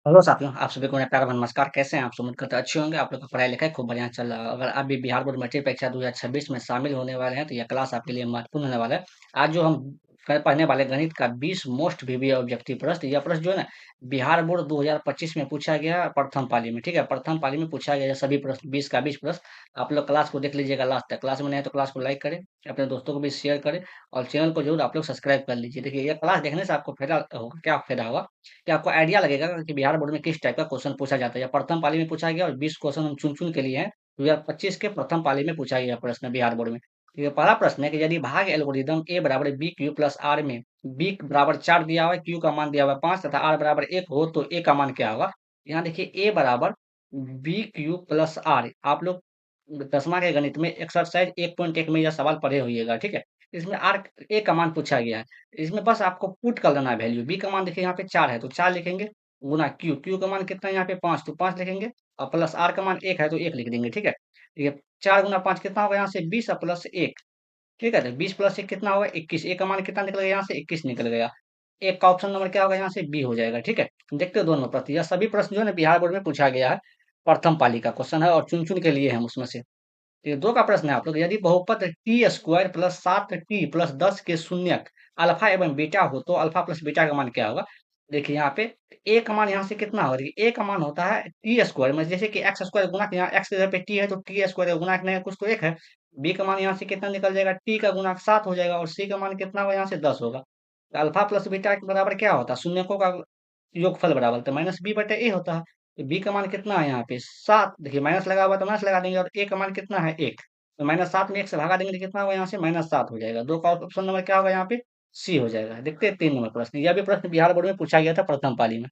Hello साथियों, आप सभी को मेरा प्यारा भरा नमस्कार। कैसे हैं आप? उम्मीद करते हैं अच्छे होंगे। आप लोग का पढ़ाई-लिखाई खूब बढ़िया चल रहा है। अगर आप भी बिहार बोर्ड मैट्रिक परीक्षा 2026 में शामिल होने वाले हैं, तो यह क्लास आपके लिए महत्वपूर्ण होने वाला है। आज जो हम पढ़ने वाले गणित का 20 मोस्ट वीवीआई ऑब्जेक्टिव प्रश्न, यह प्रश्न जो है ना, बिहार बोर्ड 2025 में पूछा गया है प्रथम पाली में, ठीक है? प्रथम पाली में पूछा गया है सभी प्रश्न, 20 का 20 प्रश्न। आप लोग क्लास को देख लीजिएगा लास्ट तक। क्लास में नए हैं तो क्लास को लाइक करें, अपने दोस्तों को भी शेयर करें और चैनल को ज़रूर आप लोग सब्सक्राइब कर लीजिए। देखिए, ये क्लास देखने से आपको फ़ायदा होगा, क्या फ़ायदा होगा कि आपको आइडिया लगेगा कि बिहार बोर्ड में किस टाइप का क्वेश्चन पूछा जाता है। या प्रथम पाली में पूछा गया और 20 क्वेश्चन हम चुन-चुन के लिए हैं। 2025 के प्रथम पाली में पूछा गया प्रश्न बिहार बोर्ड में। ये पहला प्रश्न है कि यदि भाग एल्गोरिदम a बराबर बी क्यू प्लस आर में b बराबर 4 दिया हुआ है, q का मान दिया हुआ है 5 तथा r बराबर 1 हो तो a का मान क्या होगा? यहाँ देखिए a बराबर बी क्यू प्लस आर। आप लोग 10वां के गणित में एक्सरसाइज 1.1 में यह सवाल पढ़े होइएगा, ठीक है? इसमें आर ए का मान पूछा गया है। इसमें बस आपको पुट कर देना है वैल्यू। बी का मान देखिए यहाँ पे 4 है तो 4 लिखेंगे, गुना क्यू, क्यू का मान कितना है यहाँ पे 5 तो 5 लिखेंगे और प्लस आर का मान 1 है तो 1 लिख देंगे, ठीक है? ये 4 गुना 5 कितना होगा यहाँ से 20 और प्लस 1, ठीक है? तो 20 प्लस 1 कितना होगा 21। ए का मान कितना निकल गया यहाँ से 21 निकल गया। एक का ऑप्शन नंबर क्या होगा यहाँ से बी हो जाएगा, ठीक है? देखते हैं दोनों प्रश्न। यह सभी प्रश्न जो है ना बिहार बोर्ड में पूछा गया है। प्रथम पाली का क्वेश्चन है और चुन-चुन के लिए हम उसमें से। ये 2 का प्रश्न है आप लोग, यदि बहुपद T square plus 7 T plus 10 के शून्यक अल्फा एवं बीटा हो तो अल्फा प्लस बीटा का मान क्या होगा? देखिए यहाँ पे ए का मान यहाँ से कितना होगा? देखिए ए का मान होता है टी स्क्वायर में, जैसे कि एक्स स्क्वायर गुणा यहाँ एक्स की जगह पे टी है तो टी स्क्वायर गुणा में कुछ तो एक है। बी का मान यहाँ से कितना निकल जाएगा? टी का गुणा 7 हो जाएगा और सी का मान कितना होगा यहाँ से 10 होगा। तो अल्फा प्लस बीटा के बराबर क्या होता है? शून्यकों का योगफल बराबर तो माइनस बी बटे ए होता है। तो बी का मान कितना है यहाँ पे 7। देखिए माइनस लगा हुआ है तो माइनस लगा देंगे और ए का मान कितना है 1। तो -7 में 1 से भगा देंगे तो कितना होगा यहाँ से -7 हो जाएगा। 2 का ऑप्शन नंबर क्या होगा यहाँ पे? सी हो जाएगा। देखते हैं 3 नंबर प्रश्न। यह भी प्रश्न बिहार बोर्ड में पूछा गया था प्रथम पाली में।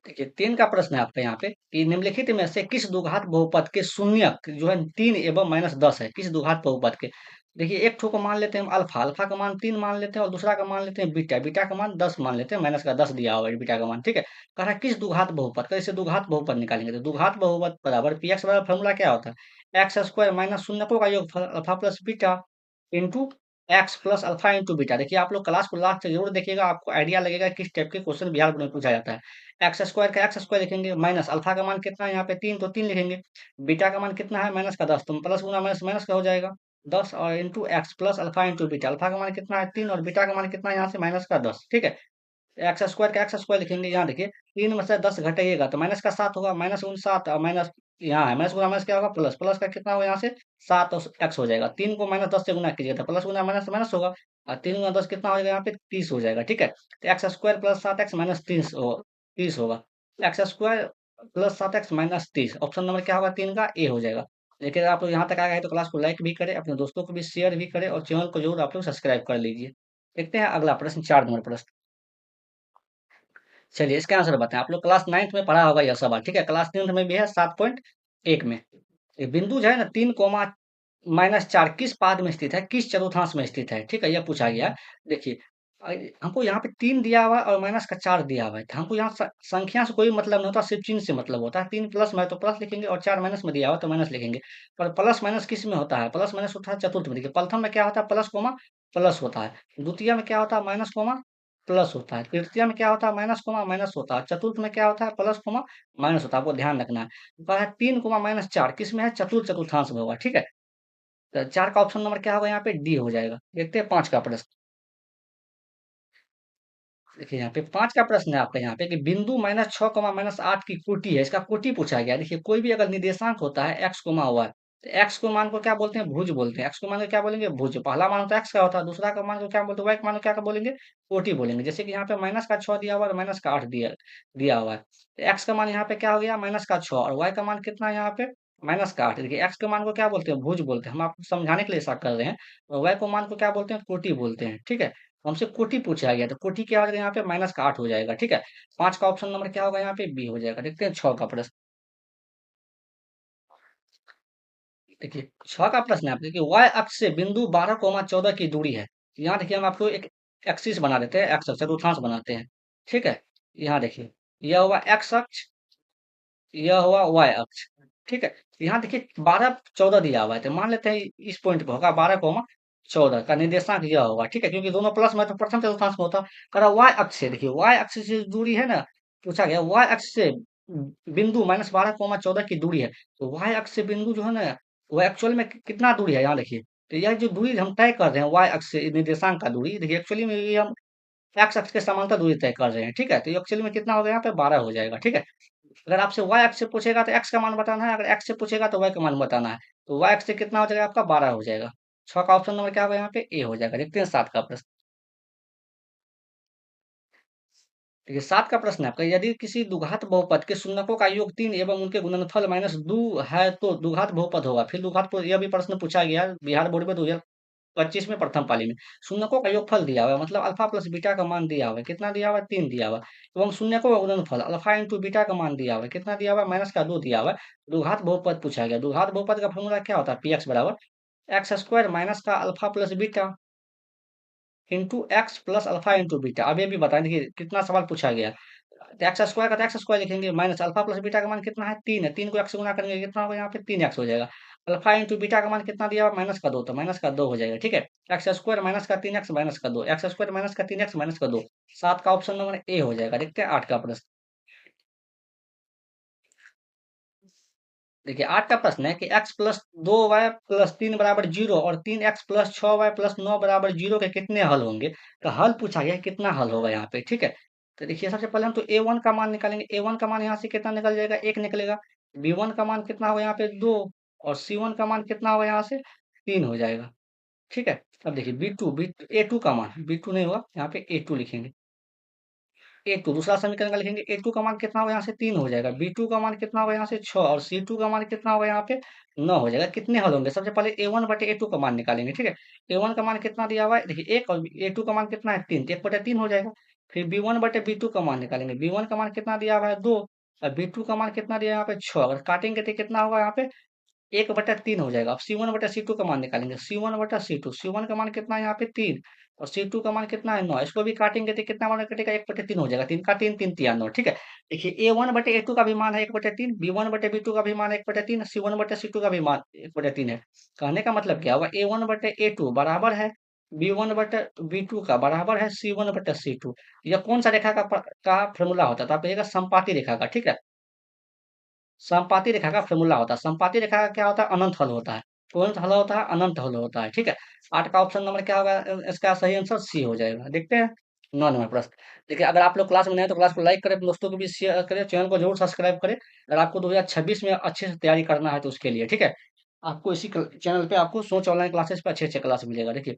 देखिए 3 का प्रश्न है आपका यहाँ पे कि निम्नलिखित में से किस द्विघात बहुपद के शून्यक जो है 3 एवं -10 है, किस द्विघात बहुपद के? देखिए एक ठो को मान लेते हैं हम अल्फा, अल्फा का मान 3 मान लेते हैं और दूसरा का मान लेते हैं बीटा, बीटा का मान 10 मान लेते हैं, माइनस का 10 दिया हुआ है बीटा का मान, ठीक है? कह रहा है किस द्विघात बहुपद का, इसे द्विघात बहुपद निकालेंगे तो द्विघात बहुपद बराबर पीएक्स बराबर फॉर्मूला क्या होता है? एक्स स्क्वायर माइनस शून्यकों का योगफल alpha plus beta into x plus alpha into beta. देखिए आप लोग क्लास को लास्ट तक जरूर देखिएगा, आपको आइडिया लगेगा किस टाइप के क्वेश्चन बिहार बोर्ड में पूछा जाता है। एक्स स्क्वायर का एक्स स्क्वायर लिखेंगे माइनस अल्फा का मान कितना है यहाँ पे 3 तो 3 लिखेंगे। बीटा का मान कितना है माइनस का 10 तो प्लस गुना माइनस माइनस का हो जाएगा 10 और into x plus alpha into beta. Alpha का मान कितना है 3 और बीटा का मान कितना है यहाँ से माइनस का 10, ठीक है? एक्स स्क्वायर का एक्स स्क्वायर लिखेंगे यहाँ देखिए 3 में से 10 घटाइएगा तो माइनस का 7 होगा, माइनस गुना 7 और माइनस यहाँ है माइनस गुना माइनस क्या होगा प्लस, प्लस का कितना होगा यहाँ से 7 और एक्स हो जाएगा। 3 को माइनस 10 से गुना कीजिएगा तो प्लस गुना माइनस माइनस होगा और 3 गुना 10 कितना हो जाएगा यहाँ पे 30 हो जाएगा, ठीक है? तो x square plus 7 x minus 30 होगा। X square plus 7 x minus 30, option number क्या होगा 3 का ए हो जाएगा। देखिए अगर आप लोग यहाँ तक आ गए तो क्लास को लाइक भी करें, अपने दोस्तों को भी शेयर भी करें और चैनल को जरूर आप लोग सब्सक्राइब कर लीजिए। देखते हैं अगला प्रश्न 4 नंबर प्रश्न। चलिए इसका आंसर बताएं। आप लोग क्लास 9th में पढ़ा होगा यह सवाल, ठीक है? क्लास 9th में भी है 7.1 में। ये बिंदु जो है ना 3 कोमा -4 किस पाद में स्थित है, किस चतुर्थांश में स्थित है, ठीक है? यह पूछा गया है। देखिए हमको यहाँ पे 3 दिया हुआ है और माइनस का 4 दिया हुआ है। तो हमको यहाँ संख्या से कोई मतलब नहीं होता, सिर्फ चिन्ह से मतलब होता है। 3 प्लस में है तो प्लस लिखेंगे और 4 माइनस में दिया हुआ है तो माइनस लिखेंगे। पर प्लस माइनस किस में होता है? प्लस माइनस होता है चतुर्थ में। देखिए प्रथम में क्या होता है प्लस कोमा प्लस होता है। द्वितीय में क्या होता है माइनस कोमा प्लस होता है। तृतीय में क्या होता है माइनस कोमा माइनस होता है। चतुर्थ में क्या होता है प्लस कोमा माइनस होता है। आपको ध्यान रखना है। कहा है 3 कोमा -4 किस में है? चतुर्थांश में होगा, ठीक है? तो 4 का ऑप्शन नंबर क्या होगा यहाँ पे डी हो जाएगा। देखते हैं 5 का प्रश्न। देखिए यहाँ पे 5 का प्रश्न है आपका यहाँ पे कि बिंदु -6, -8 की कोटि है, इसका कोटि पूछा गया है। देखिए कोई भी अगर निर्देशांक होता है x, y तो x को मान को क्या बोलते हैं? भुज बोलते हैं। x को मान को क्या बोलेंगे? भुज। पहला मान तो x का होता है, दूसरा का मान को क्या बोलते हैं? y का मान को क्या बोलेंगे? कोटि बोलेंगे। जैसे कि यहाँ पे माइनस का 6 दिया हुआ है और माइनस का 8 दिया दिया हुआ है। तो x का मान यहाँ पे क्या हो गया? माइनस का 6 और y का मान कितना है यहाँ पे? माइनस का 8। देखिए x के मान को क्या बोलते हैं? भुज बोलते हैं। हम आपको समझाने के लिए ऐसा कर रहे हैं। और y को मान को क्या बोलते हैं? कोटि बोलते हैं, ठीक है? हमसे कोटि पूछा गया तो कोटि क्या हो जाएगा यहाँ पे माइनस का 8 हो जाएगा, ठीक है? 5 का ऑप्शन नंबर क्या होगा यहाँ पे बी हो जाएगा। देखते हैं 6 का प्रश्न। देखिए 6 का प्रश्न है आपके कि y अक्ष से बिंदु 12, 14 की दूरी है। यहाँ देखिए हम आपको एक एक्सिस बना देते हैं, एक्स अक्ष चतुर्थांश बनाते हैं, ठीक है? यहाँ देखिए यह हुआ एक्स अक्ष, यह हुआ y अक्ष, ठीक है? यहाँ देखिए 12, 14 दिया हुआ है तो मान लेते हैं इस पॉइंट पे होगा 12, 14 का निर्देशांक यह होगा, ठीक है, क्योंकि दोनों प्लस में तो प्रथम चतुर्थांश में होता। करा वाई अक्ष से, देखिए वाई अक्ष से दूरी है ना, पूछा गया वाई अक्ष से बिंदु -12,14 की दूरी है। तो वाई अक्ष से बिंदु जो है ना, वो एक्चुअल में कितना दूरी है, यहाँ देखिए। तो यह जो दूरी हम तय कर रहे हैं वाई अक्ष से निर्देशांक का दूरी, देखिए एक्चुअली में ये हम एक्स अक्ष के समांतर दूरी तय कर रहे हैं, ठीक है। तो एक्चुअली में कितना हो गया, यहाँ पे 12 हो जाएगा, ठीक है। अगर आपसे वाई अक्ष से पूछेगा तो एक्स का मान बताना है, अगर एक्स से पूछेगा तो वाई का मान बताना है। तो वाई अक्ष से कितना हो जाएगा, आपका 12 हो जाएगा। 6 का ऑप्शन नंबर क्या होगा, यहाँ पे ए हो जाएगा। देखते हैं 7 का प्रश्न। देखिए 7 का प्रश्न है आपका, यदि किसी द्विघात बहुपद के शून्यकों का योग 3 एवं उनके गुणनफल -2 है तो द्विघात बहुपद होगा। फिर यह भी प्रश्न पूछा गया है बिहार बोर्ड में 2025 में प्रथम पाली में। शून्यकों का योगफल दिया हुआ है, मतलब अल्फा प्लस बीटा का मान दिया हुआ है, कितना दिया हुआ है, 3 दिया हुआ है। एवं शून्यकों का गुणनफल अल्फा इंटू बीटा का मान दिया हुआ है, कितना दिया हुआ है, -2 दिया हुआ है। द्विघात बहुपद पूछा गया। द्विघात बहुपद का फॉर्मूला क्या होता है, पी एक्स बराबर एक्स स्क्वायर माइनस का alpha plus beta into x plus alpha into beta. अब ये भी बताएं, देखिए कितना सवाल पूछा गया है। तो एक्स स्क्वायर का तो एक्स स्क्वायर लिखेंगे, माइनस अल्फा प्लस बीटा का मान कितना है, 3 है। 3 को एक्स से गुना करेंगे कितना होगा, यहाँ पे 3 एक्स हो जाएगा। अल्फा इंटू बीटा का मान कितना दिया हुआ, -2, तो -2 हो जाएगा, ठीक है। एक्स स्क्वायर माइनस का 3 एक्स माइनस का 2, एक्स स्क्वायर माइनस का 3 एक्स माइनस का 2। 7 का ऑप्शन नंबर ए हो जाएगा। देखते हैं 8 का प्रश्न। देखिए 8 का प्रश्न है कि x प्लस 2y प्लस 3 बराबर 0 और 3x प्लस 6y प्लस 9 बराबर 0 के कितने हल होंगे। तो हल पूछा गया है, कितना हल होगा यहाँ पे, ठीक है। तो देखिए सबसे पहले हम तो a1 का मान निकालेंगे। a1 का मान यहाँ से कितना निकल जाएगा, 1 निकलेगा। b1 का मान कितना होगा यहाँ पे 2, और c1 का मान कितना होगा यहाँ से 3 हो जाएगा, ठीक है। अब देखिए a2 का मान, b2 नहीं होगा, यहाँ पे a2 लिखेंगे। A2 दूसरा समीकरण का लिखेंगे। A2 का मान कितना होगा, यहाँ से 3 हो जाएगा। B2 का मान कितना होगा, यहाँ से 6, और C2 का मान कितना होगा, यहाँ पे 9 हो जाएगा। कितने हल होंगे, सबसे पहले A1 बटे A2 का मान निकालेंगे, ठीक है। A1 का मान कितना दिया हुआ है, देखिए 1, और A2 का मान कितना है 3, 1 बटे 3 हो जाएगा। फिर B1 बटे B2 का मान निकालेंगे। B1 का मान कितना दिया हुआ है 2, और B2 का मान कितना दिया है यहाँ पे 6। अगर काटेंगे तो कितना होगा, यहाँ पे 1/3 हो जाएगा। अब C1/C2 का मान निकालेंगे। C1/C2, C1 का मान कितना है यहाँ पे 3, और C2 का मान कितना है 9। इसको भी काटेंगे तो कितना मान कटेगा, 1/3 हो जाएगा। 3 का 3, 3 तिया 9, ठीक है। देखिए A1/A2 का भी मान है 1/3, B1/B2 का भी मान है 1/3, C1/C2 का भी मान 1/3 है। कहने का मतलब क्या हुआ, A1/A2 बराबर है B1/B2 का बराबर है C1/C2। यह कौन सा रेखा का फॉर्मूला होता है, तो आप कहिएगा समपाती रेखा का, ठीक है। समपाती रेखा का फॉर्मूला होता है। समपाती रेखा का क्या होता है, अनंत हल होता है। कौन सा हल होता है, अनंत हल होता है, ठीक है। 8 का ऑप्शन नंबर क्या होगा, इसका सही आंसर सी हो जाएगा। देखते हैं 9 नंबर प्रश्न। देखिए अगर आप लोग क्लास में नए हैं तो क्लास को लाइक करें, अपने दोस्तों को भी शेयर करें, चैनल को जरूर सब्सक्राइब करें। अगर आपको 2026 में अच्छे से तैयारी करना है तो उसके लिए, ठीक है। आपको इसी चैनल पे आपको सोच ऑनलाइन क्लासेस पे अच्छे अच्छे क्लास मिलेगा। देखिए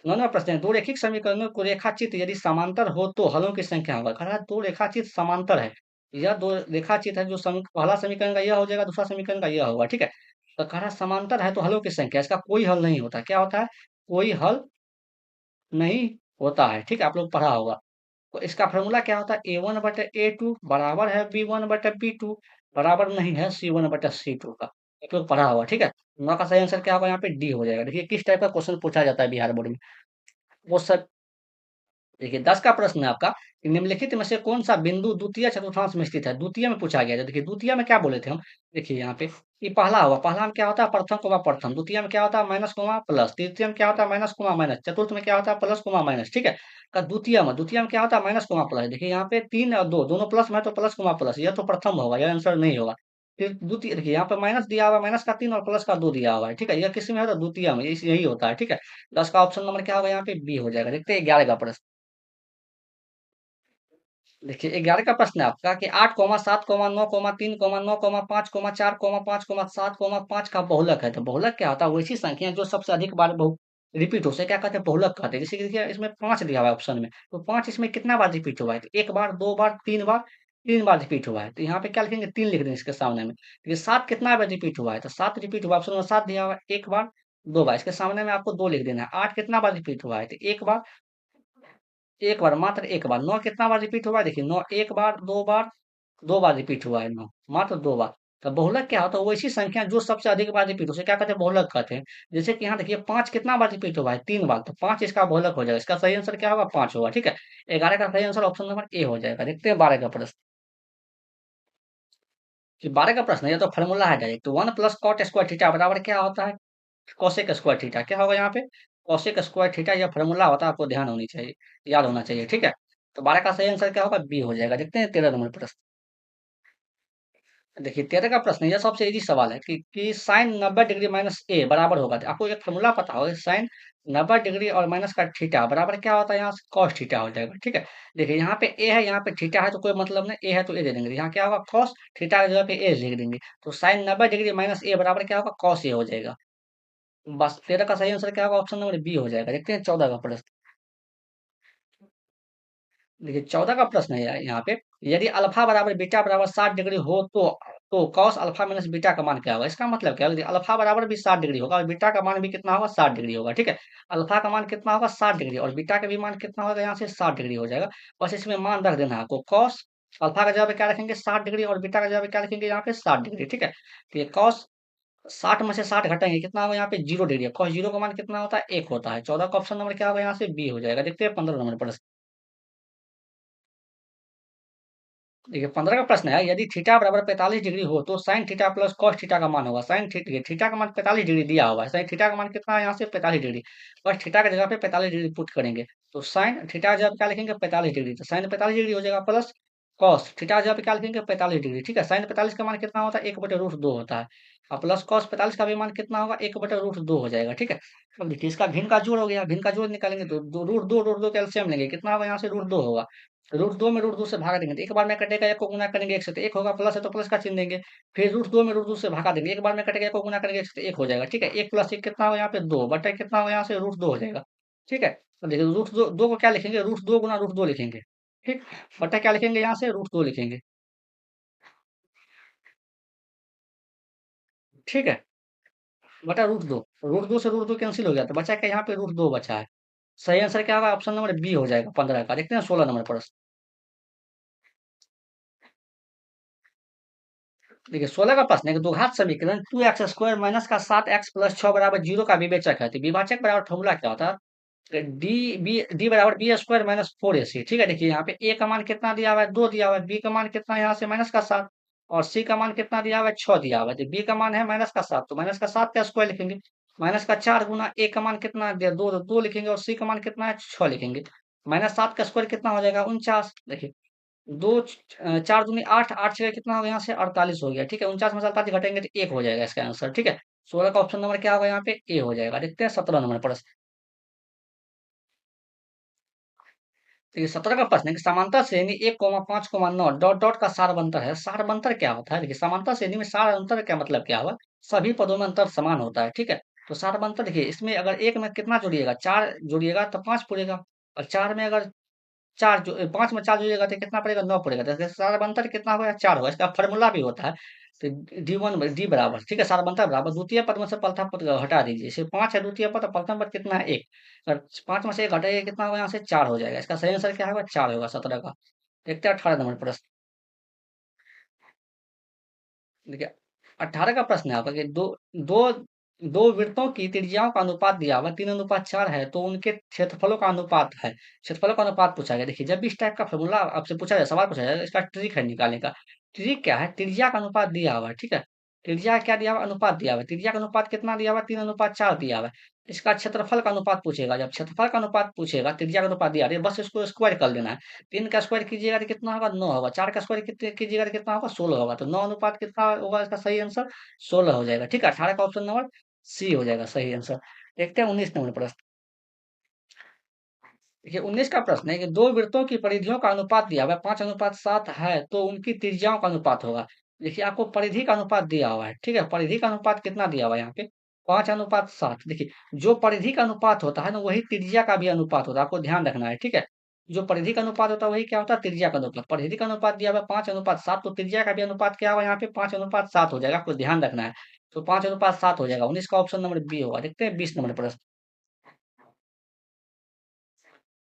9वां प्रश्न है, दो रैखिक समीकरणों को रेखाचित्र यदि समांतर हो तो हलों की संख्या होगा। कहा है दो रेखाचित्र समांतर है, यह दो रेखाचित्र है, जो पहला समीकरण का यह हो जाएगा, दूसरा समीकरण का यह होगा, ठीक है। तो कह रहा समांतर है तो हलों की संख्या, इसका कोई हल नहीं होता। क्या होता है, कोई हल नहीं होता है, ठीक है, आप लोग पढ़ा होगा। तो इसका फॉर्मूला क्या होता है, A1/A2 बराबर है B1/B2 बराबर नहीं है C1/C2 का। आप लोग पढ़ा होगा, ठीक है। 9 का सही आंसर क्या होगा, यहाँ पे डी हो जाएगा। देखिए किस टाइप का क्वेश्चन पूछा जाता है बिहार बोर्ड में, वो सब। देखिए 10 का प्रश्न है आपका कि निम्नलिखित में से कौन सा बिंदु द्वितीय चतुर्थांश में स्थित है। द्वितीय में पूछा गया है। देखिए द्वितीय में क्या बोले थे हम, देखिए यहाँ पे ये पहला हुआ, पहला में क्या होता है प्रथम कोमा प्रथम, द्वितीय में क्या होता है माइनस कोमा प्लस, तृतीय में क्या होता है माइनस कोमा माइनस, चतुर्थ में क्या होता है प्लस कोमा माइनस, ठीक है। का द्वितीय में क्या होता है माइनस कोमा प्लस। देखिए यहाँ पे 3 और 2 दोनों प्लस में है तो प्लस कोमा प्लस, यह तो प्रथम होगा, यह आंसर नहीं होगा। फिर द्वितीय, देखिए यहाँ पे माइनस दिया हुआ है, माइनस का 3 और प्लस का 2 दिया हुआ है, ठीक है। यह किसी में है तो द्वितीय में, यही होता है, ठीक है। 10 का ऑप्शन नंबर क्या होगा, यहाँ पे बी हो जाएगा। देखते हैं 11 का प्रश्न। देखिए 11 का प्रश्न है आपका कि 8,9,9,3,9,5,4,5,7,5 का बहुलक है। तो बहुलक क्या होता है, वैसी संख्या जो सबसे अधिक बार बहु रिपीट हो, उसे क्या कहते हैं, बहुलक कहते हैं। जैसे कि देखिए इसमें 5 दिया हुआ है ऑप्शन में, तो 5 इसमें कितना बार रिपीट हुआ है, तो 1 बार, 2 बार, 3 बार, 3 बार रिपीट हुआ है। तो यहाँ पे क्या लिखेंगे, 3 लिख देंगे इसके सामने में। देखिए 7 कितना बार रिपीट हुआ है, तो 7 रिपीट हुआ, ऑप्शन में 7 दिया हुआ है, 1 बार, 2 बार, इसके सामने में आपको 2 लिख देना है। 8 कितना बार रिपीट हुआ है, तो 1 बार, 1 बार, मात्र 1 बार। 9 कितना बार रिपीट हुआ है, देखिए 9 1 बार, 2 बार, 2 बार रिपीट हुआ है 9, मात्र 2 बार। तो बहुलक क्या होता है, वो ऐसी संख्या जो सबसे अधिक बार रिपीट, उसे क्या कहते हैं, बहुलक कहते हैं। जैसे कि यहाँ देखिए 5 कितना बार रिपीट हुआ है, 3 बार, तो 5 इसका बहुलक हो जाएगा। इसका सही आंसर क्या होगा, 5 होगा, ठीक है। 11 का सही आंसर ऑप्शन नंबर ए हो जाएगा। देखते हैं 12 का प्रश्न। कि 12 का प्रश्न है, ये तो फॉर्मूला है direct, 1 plus cot square theta बराबर क्या होता है, कोसेक स्क्वायर थीटा। क्या होगा यहाँ पे, कोसेक स्क्वायर थीटा यह फॉर्मूला होता है, आपको ध्यान होनी चाहिए, याद होना चाहिए, ठीक है। तो 12 का सही आंसर क्या होगा, बी हो जाएगा। देखते हैं 13 नंबर प्रश्न। देखिए 13 का प्रश्न है, यह सबसे इजी सवाल है कि साइन 90 डिग्री माइनस ए बराबर होगा, तो आपको एक फॉर्मूला पता होगा, साइन 90 डिग्री और माइनस का थीटा बराबर क्या होता है, यहाँ से कॉस थीटा हो जाएगा, ठीक है। देखिए यहाँ पे ए है, यहाँ पे थीटा है, तो कोई मतलब नहीं, ए है तो ए दे देंगे, यहाँ क्या होगा कॉस, थीटा की जगह पे ए लिख देंगे, तो साइन 90 डिग्री माइनस ए बराबर क्या होगा, कॉस ए हो जाएगा। बस 13 का सही आंसर क्या होगा, ऑप्शन नंबर बी हो जाएगा। देखते हैं 14 का प्रश्न। देखिए 14 का प्रश्न है यहाँ पे, यदि अल्फा बराबर बीटा बराबर 60 डिग्री हो तो कॉस अल्फा माइनस बीटा का मान क्या होगा। इसका मतलब क्या है, यदि अल्फा बराबर भी 60 डिग्री होगा और बीटा का मान भी कितना होगा, 60 डिग्री होगा, ठीक है। अल्फा का मान कितना होगा, 60 डिग्री, और बीटा का भी मान कितना होगा, यहाँ से 60 डिग्री हो जाएगा। बस इसमें मान रख देना है आपको, कॉस अल्फा का जगह पे क्या रखेंगे 60 डिग्री, और बीटा का जगह पे क्या रखेंगे यहाँ पे 60 डिग्री, ठीक है। तो ये कॉस 60 में से 60 घटाएंगे, कितना होगा यहाँ पे 0 डिग्री, कॉस 0 का मान कितना होता है, 1 होता है। 14 का ऑप्शन नंबर क्या होगा, यहाँ से बी हो जाएगा। देखते हैं 15 नंबर प्रश्न। देखिए 15 का प्रश्न है, यदि थीटा बराबर 45 डिग्री हो तो sine theta plus cos theta का मान होगा। साइन थीटा, थीटा का मान 45 डिग्री दिया हुआ है, साइन थीटा का मान कितना है यहाँ से 45 डिग्री, बस थीटा की जगह पे 45 डिग्री पुट करेंगे, तो साइन थीटा की जगह पे क्या लिखेंगे 45 डिग्री, तो साइन 45 डिग्री हो जाएगा, प्लस कॉस थीटा की जगह पे क्या लिखेंगे 45 डिग्री, ठीक है। साइन 45 का मान कितना होता है, 1/√2 होता है, और प्लस कॉस 45 का भी मान कितना होगा, 1/√2 हो जाएगा, ठीक है। अब देखिए इसका भिन्न का जोड़ हो गया, भिन्न का जोड़ निकालेंगे तो √2 का एलसीएम लेंगे, कितना होगा यहाँ से √2 होगा, √2 में √2 से भागा देंगे, तो एक बार में कटेगा, एक को गुना करेंगे एक से, तो एक होगा, प्लस है तो प्लस का चिन्ह देंगे, फिर √2 में √2 से भागा देंगे, एक बार में कटेगा, एक को गुना करेंगे एक से, तो एक हो जाएगा, ठीक है। 1 प्लस 1 कितना होगा यहाँ पे 2 बटा कितना होगा यहाँ से √2 हो जाएगा, ठीक है। तो देखिए √2 को क्या लिखेंगे, √2 गुना √2 लिखेंगे, ठीक, बटा क्या लिखेंगे यहाँ से √2 लिखेंगे, ठीक है, बटा √2 से √2 कैंसिल हो गया, तो बचा क्या यहाँ पे √2 बचा है। सही आंसर क्या होगा, ऑप्शन नंबर बी हो जाएगा 15 का। देखते हैं 16 नंबर प्रश्न। देखिए 16 का प्रश्न है कि द्विघात समीकरण 2x² माइनस का 7x प्लस 6 बराबर 0 का विवेचक है, तो विभाजक बराबर फॉर्मूला क्या होता है, डी बराबर बी स्क्वायर माइनस 4ac, ठीक है। देखिए यहाँ पे ए का मान कितना दिया हुआ है 2 दिया हुआ है, बी का मान कितना है यहाँ से माइनस का 7, और सी का मान कितना दिया हुआ है 6 दिया हुआ है, तो बी का मान है माइनस का 7, तो माइनस का 7 का स्क्वायर लिखेंगे, माइनस का 4 गुना ए का मान कितना दिया 2, 2 लिखेंगे, और सी का मान कितना है 6 लिखेंगे, माइनस 7 का स्क्वायर कितना हो जाएगा 49। देखिए दो 4 दूनी 8, 8 छः कितना होगा यहाँ से 48 हो गया, ठीक है। 49 में से 48 घटेंगे तो 1 हो जाएगा इसका आंसर, ठीक है। 16 का ऑप्शन नंबर क्या होगा यहाँ पे ए हो जाएगा। देखते हैं 17 नंबर प्रश्न। तो ये 17 का प्रश्न है कि समांतर श्रेणी 1,5,9 डॉट डॉट का सार अंतर है। सार अंतर क्या होता है, देखिए समांतर श्रेणी में सार अंतर का मतलब क्या हुआ, सभी पदों में अंतर समान होता है, ठीक है। तो सार अंतर देखिए इसमें अगर एक में कितना जोड़िएगा 4 जोड़िएगा तो 5 पूरेगा, और 4 में अगर 4 जो 5 में 4 जोड़िएगा तो कितना पड़ेगा 9 पड़ेगा, तो इसका सारबंतर कितना होगा 4 होगा। इसका फार्मूला भी होता है, तो डी बराबर, ठीक है, सारबंतर बराबर द्वितीय पद में से प्रथम पद हटा दीजिए, जैसे 5 है द्वितीय पद, और प्रथम पद कितना है 1, अगर 5 में से 1 हटाइए कितना होगा यहाँ से 4 हो जाएगा। इसका सही आंसर क्या होगा 4 होगा 17 का। देखते हैं 18 नंबर प्रश्न। देखिए 18 का प्रश्न है आपका कि दो दो वृत्तों की त्रिज्याओं का अनुपात दिया हुआ 3:4 है, तो उनके क्षेत्रफलों का अनुपात है, क्षेत्रफलों का अनुपात पूछा गया। देखिए जब भी इस टाइप का फॉर्मूला आपसे पूछा जाए, सवाल पूछा जाए, इसका ट्रिक है निकालने का। ट्रिक क्या है, त्रिज्या का अनुपात दिया हुआ है, ठीक है। त्रिज्या क्या दिया हुआ, अनुपात दिया हुआ है, त्रिज्या का अनुपात कितना दिया हुआ 3:4 दिया हुआ है। इसका क्षेत्रफल का अनुपात पूछेगा, जब क्षेत्रफल का अनुपात पूछेगा, त्रिज्या का अनुपात दिया है, बस इसको स्क्वायर कर देना है। 3 का स्क्वायर कीजिएगा तो कितना होगा 9 होगा, 4 का स्क्वायर कितने कीजिएगा तो कितना होगा 16 होगा, तो 9 अनुपात कितना होगा, इसका सही आंसर 16 हो जाएगा, ठीक है। 18 का ऑप्शन नंबर सी हो जाएगा सही आंसर। देखते हैं 19 नंबर प्रश्न। देखिए 19 का प्रश्न है कि दो वृत्तों की परिधियों का अनुपात दिया हुआ है 5:7 है, तो उनकी त्रिज्याओं का अनुपात होगा। देखिए आपको परिधि का अनुपात दिया हुआ है, ठीक है, परिधि का अनुपात कितना दिया हुआ है यहाँ पे 5:7। देखिए जो परिधि का अनुपात होता है ना, वही त्रिज्या का भी अनुपात होता है, आपको ध्यान रखना है, ठीक है। जो परिधि का अनुपात होता है वही क्या होता है त्रिज्या का अनुपात, परिधि का अनुपात दिया हुआ है 5:7, तो त्रिज्या का भी अनुपात क्या होगा यहाँ पे 5:7 हो जाएगा, आपको ध्यान रखना है। तो 5:7 हो जाएगा, 19 का ऑप्शन नंबर बी होगा। देखते हैं 20 नंबर प्रश्न।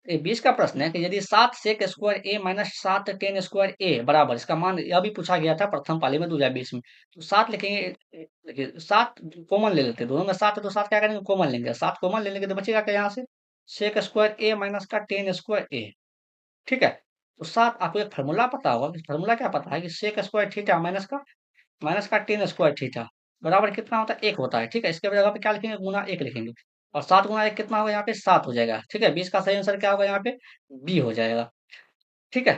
ये 20 का प्रश्न है कि यदि 7 सेक स्क्वायर ए माइनस 7 टेन स्क्वायर ए बराबर, इसका मान यह भी पूछा गया था प्रथम पाली में 2020 में, तो 7 लिखेंगे। देखिए 7 कॉमन ले लेते हैं, दोनों में 7 है तो 7 क्या करेंगे कॉमन लेंगे, 7 कॉमन ले लेंगे तो बचेगा क्या यहाँ से सेक स्क्वायर ए माइनस का टेन स्क्वायर ए, ठीक है। तो 7 आपको एक फार्मूला पता होगा, फार्मूला क्या पता है कि सेक स्क्वायर थीटा माइनस का टेन स्क्वायर थीटा बराबर कितना होता है 1 होता है, ठीक है। इसके जगह पे क्या लिखेंगे गुना 1 लिखेंगे, और 7 गुना 1 कितना होगा यहाँ पे 7 हो जाएगा, ठीक है? 20 का सही आंसर क्या होगा यहाँ पे? बी हो जाएगा, ठीक है?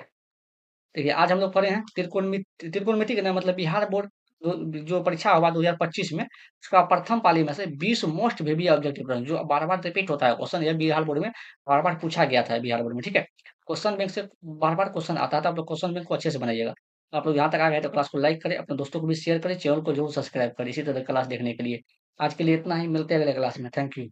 देखिए, आज हम लोग पढ़े हैं त्रिकोणमिति का ना मतलब बिहार बोर्ड जो परीक्षा हुआ 2025 में, उसका प्रथम पाली में से 20 मोस्ट वेरिएबल ऑब्जेक्टिव प्रश्न जो बार-बार रिपीट होता है क्वेश्चन, ये बिहार बोर्ड में बार-बार पूछा गया था बिहार बोर्ड में, ठीक है? क्वेश्चन बैंक से बार-बार क्वेश्चन आता है, तो आप लोग क्वेश्चन बैंक को अच्छे से बनाइएगा। आप लोग यहाँ तक आ गए तो क्लास को लाइक करें, अपने दोस्तों को भी शेयर करें, चैनल को जरूर सब्सक्राइब करें इसी तरह क्लास देखने के लिए। आज के लिए इतना ही, मिलते हैं अगले क्लास में। Thank you.